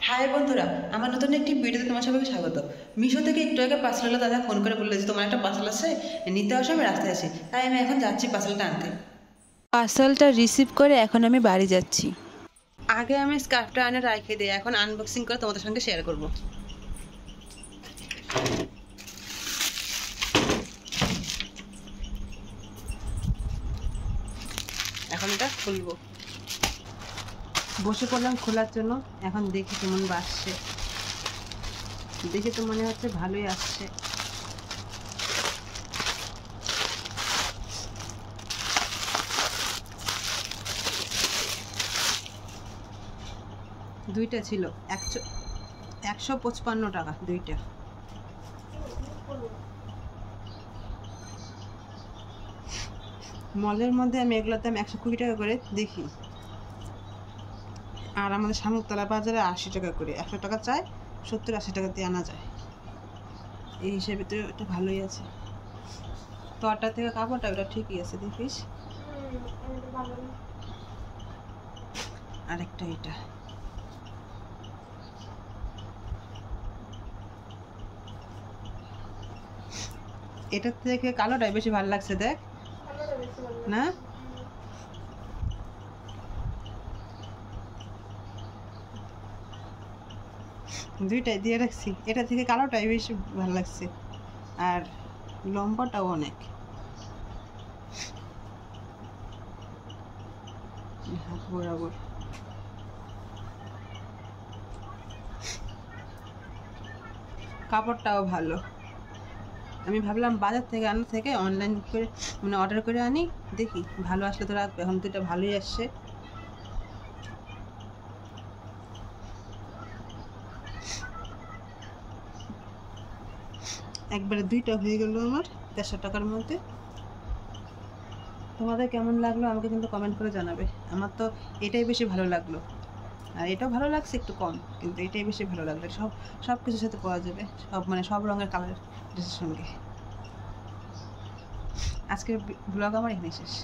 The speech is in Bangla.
হাই বন্ধুরা, আমার নতুন একটি ভিডিওতে তোমার সবাইকে স্বাগত। মিশো থেকে একটু আগে পার্সেলওয়ালা দাদা ফোন করে বললো যে তোমার একটা পার্সেল আছে, নিতে আসো, আমি রাস্তায় আছি। তাই আমি এখন যাচ্ছি পার্সেলটা আনতে। পার্সেলটা রিসিভ করে এখন আমি বাড়ি যাচ্ছি। আগে আমি স্কার্ফটা আনে রেখে দিই, এখন আনবক্সিং করে তোমাদের সঙ্গে শেয়ার করব। এখন এটা খুলবো, বসে পড়লাম খোলার জন্য। এখন দেখি কেমন বাসছে, দেখে তো মনে হচ্ছে ভালোই আসছে। দুইটা ছিল 155 টাকা দুইটা। মলের মধ্যে আমি এগুলোর দাম 120 টাকা করে দেখি, আর আমাদের শামুকতলা বাজারে 80 টাকা করে। 100 টাকা চাই, 70-80 টাকা দিয়ে আনা যায়। এই হিসেবে তো এটা ভালোই আছে। তোরটা থেকে কাপড়টা ওটা ঠিকই আছে, দেখিস। আরেকটা এটা, এটার থেকে কালোটাই বেশি ভালো লাগছে, দেখ না? দুইটাই দিয়ে রাখছি, এটা থেকে কালোটাই বেশি ভালো লাগছে, আর লম্বাটাও অনেক। হাত বরাবর কাপড়টাও ভালো। আমি ভাবলাম বাজার থেকে আনার থেকে অনলাইন করে মানে অর্ডার করে আনি, দেখি ভালো আসলে তো রাখবে। এখন তো এটা ভালোই আসছে। একবারে দুইটা হয়ে গেল আমার 150 টাকার মধ্যে। তোমাদের কেমন লাগলো আমাকে কিন্তু কমেন্ট করে জানাবে। আমার তো এটাই বেশি ভালো লাগলো, আর এটাও ভালো লাগছে একটু কম, কিন্তু এটাই বেশি ভালো লাগলো। সব কিছুর সাথে পাওয়া যাবে, সব রঙের কালার ড্রেসের সঙ্গে। আজকের ব্লগ আমার এখানে শেষ।